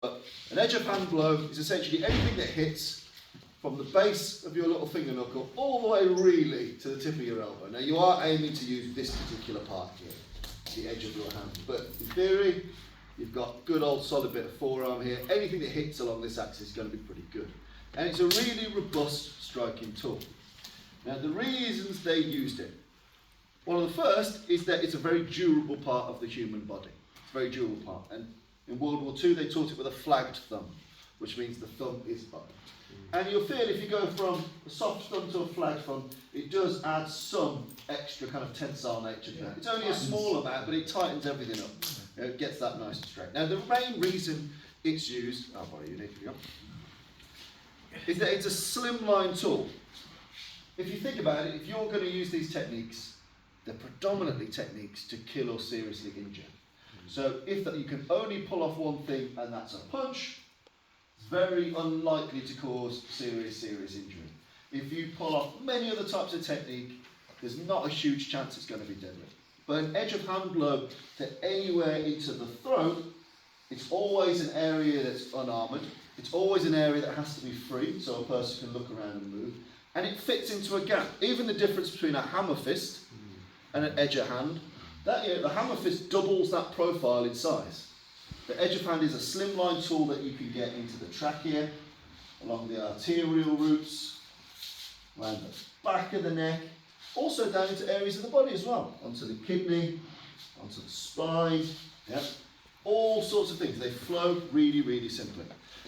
But an edge of hand blow is essentially anything that hits from the base of your little finger knuckle all the way really to the tip of your elbow. Now you are aiming to use this particular part here, the edge of your hand, but in theory you've got good old solid bit of forearm here. Anything that hits along this axis is going to be pretty good. And it's a really robust striking tool. Now the reasons they used it, one of the first is that it's a very durable part of the human body. It's a very durable part. And in World War II they taught it with a flagged thumb, which means the thumb is up. And you'll feel if you go from a soft thumb to a flagged thumb, it does add some extra kind of tensile nature to that. It's only a small amount, but it tightens everything up. You know, it gets that nice and straight. Now the main reason it's used, is that it's a slimline tool. If you think about it, if you're going to use these techniques, they're predominantly techniques to kill or seriously injure. So if you can only pull off one thing and that's a punch, it's very unlikely to cause serious injury. If you pull off many other types of technique, there's not a huge chance it's going to be deadly. But an edge of hand blow to anywhere into the throat, it's always an area that's unarmoured. It's always an area that has to be free, so a person can look around and move. And it fits into a gap. Even the difference between a hammer fist and an edge of hand, the hammer fist doubles that profile in size. The edge of hand is a slimline tool that you can get into the trachea, along the arterial routes, around the back of the neck, also down into areas of the body as well, onto the kidney, onto the spine, all sorts of things. They flow really simply.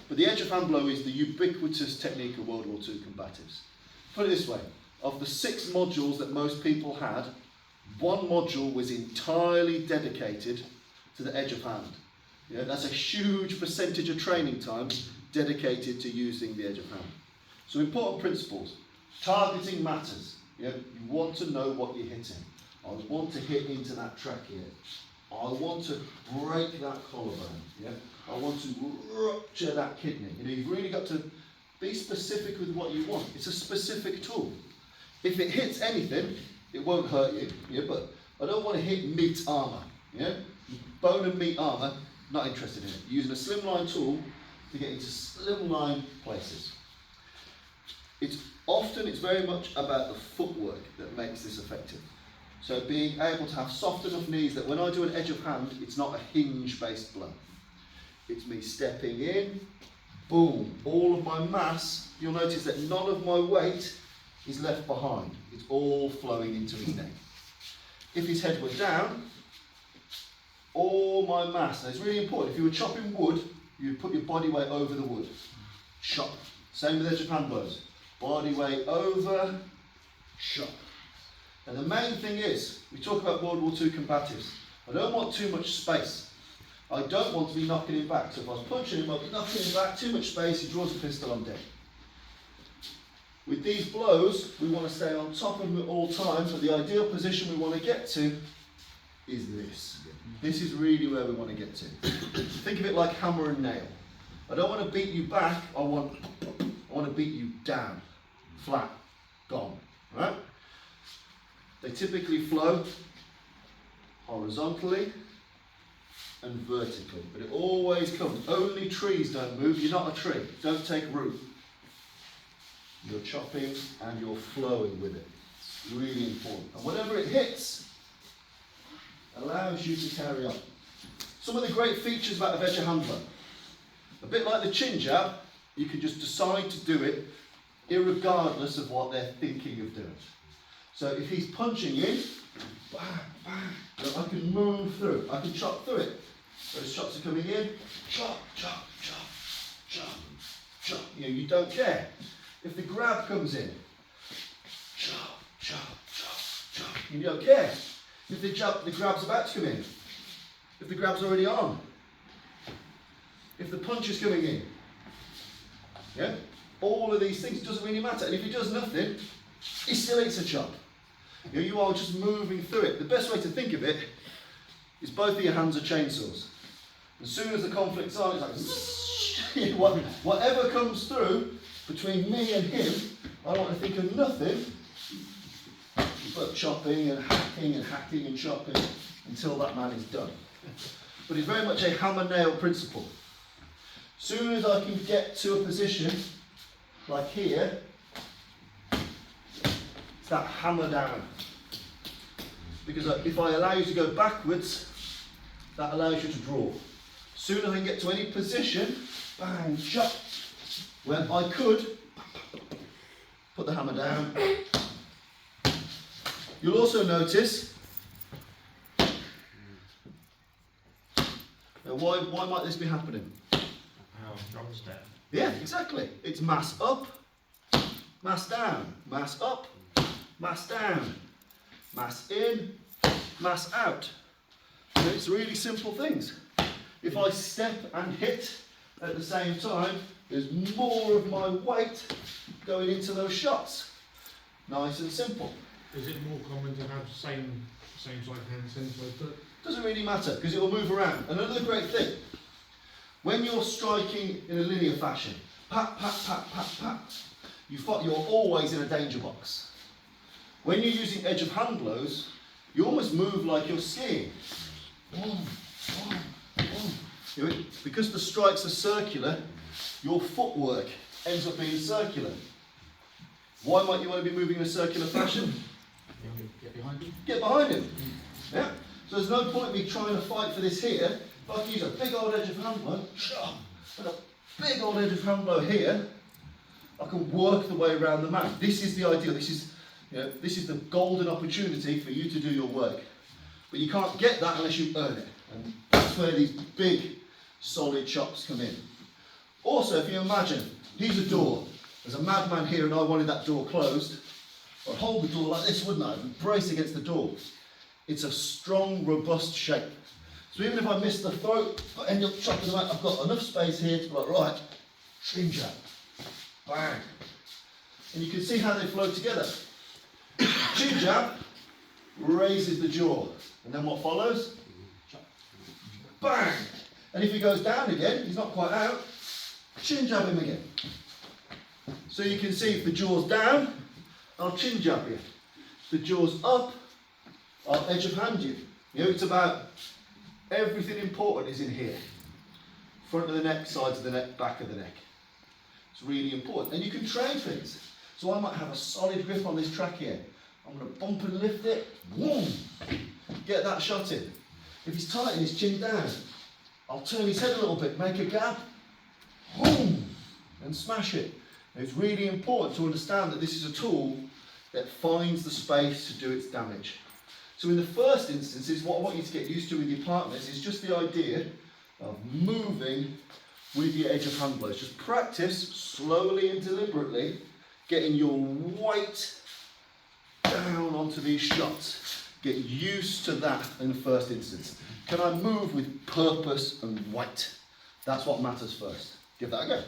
But the edge of hand blow is the ubiquitous technique of World War II combatives. Put it this way, of the 6 modules that most people had, 1 module was entirely dedicated to the edge of hand. That's a huge percentage of training time dedicated to using the edge of hand. So important principles. Targeting matters. You want to know what you're hitting. I want to hit into that trachea. I want to break that collarbone. I want to rupture that kidney. You've really got to be specific with what you want. It's a specific tool. If it hits anything, it won't hurt you. But I don't want to hit meat armour. Bone and meat armour, not interested in it. Using a slimline tool to get into slimline places. It's very much about the footwork that makes this effective. So being able to have soft enough knees that when I do an edge of hand, it's not a hinge-based blow. It's me stepping in, boom, all of my mass. You'll notice that none of my weight is left behind. It's all flowing into his neck. If his head were down, all my mass. Now it's really important. If you were chopping wood, you'd put your body weight over the wood. Chop. Same with edge of hand blows. Body weight over, chop. And the main thing is, we talk about World War II combatives. I don't want too much space. I don't want to be knocking him back. So if I was punching him, I'd be knocking him back. Too much space, he draws a pistol, I'm dead. With these blows, we want to stay on top of them at all times, but the ideal position we want to get to is this. This is really where we want to get to. Think of it like hammer and nail. I don't want to beat you back, I want to beat you down. Flat, gone. Right? They typically flow horizontally and vertically, but it always comes. Only trees don't move. You're not a tree. Don't take root. You're chopping and you're flowing with it. It's really important. And whatever it hits allows you to carry on. Some of the great features about a edge of hand blow. A bit like the chin jab, you can just decide to do it irregardless of what they're thinking of doing. So if he's punching in, bang, bang, I can move through. I can chop through it. Those chops are coming in, chop, chop, chop, chop, chop. You don't care. If the grab comes in, chop, chop, chop, chop. You don't care. If the grab's about to come in, if the grab's already on, if the punch is coming in, all of these things, it doesn't really matter. And if he does nothing, he still eats a chop. You are just moving through it. The best way to think of it is both of your hands are chainsaws. As soon as the conflict's on, it's like whatever comes through between me and him, I don't want to think of nothing but chopping and hacking and chopping until that man is done. But it's very much a hammer-nail principle. Soon as I can get to a position like here, it's that hammer down. Because if I allow you to go backwards, that allows you to draw. Soon as I can get to any position, bang, shot, when I could put the hammer down. You'll also notice, now why might this be happening? Drop step. Yeah, exactly. It's mass up, mass down, mass up, mass down, mass in, mass out. And it's really simple things. If I step and hit at the same time, there's more of my weight going into those shots. Nice and simple. Is it more common to have same side hand, same side foot? Doesn't really matter because it will move around. And another great thing, when you're striking in a linear fashion, pat, pat, pat, pat, pat, you're always in a danger box. When you're using edge of hand blows, you almost move like you're skiing. Boom, boom, boom. Because the strikes are circular, your footwork ends up being circular. Why might you want to be moving in a circular fashion? Get behind him. Get behind him. Yeah. So there's no point in me trying to fight for this here. If I can use a big old edge of hand blow, and a big old edge of hand blow here, I can work the way around the man. This is the ideal. This is the golden opportunity for you to do your work. But you can't get that unless you earn it. And that's where these big, solid chops come in. Also, if you imagine, here's a door. There's a madman here and I wanted that door closed. I'd hold the door like this, wouldn't I? And brace against the door. It's a strong, robust shape. So even if I miss the throat, I end up chopping them out, I've got enough space here to be like, right, chin jab, bang. And you can see how they flow together. Chin jab raises the jaw. And then what follows? Bang! And if he goes down again, he's not quite out, chin jab him again. So you can see if the jaw's down, I'll chin jab you. If the jaw's up, I'll edge of hand you. You know, it's about everything important is in here. Front of the neck, sides of the neck, back of the neck. It's really important. And you can train things. So I might have a solid grip on this track here. I'm going to bump and lift it. Boom! Get that shot in. If he's tight and his chin down, I'll turn his head a little bit, make a gap. Boom! And smash it. And it's really important to understand that this is a tool that finds the space to do its damage. So in the first instance, what I want you to get used to with your partners is just the idea of moving with your edge of hand blows. Just practice slowly and deliberately getting your weight down onto these shots. Get used to that in the first instance. Can I move with purpose and weight? That's what matters first. Give that a go.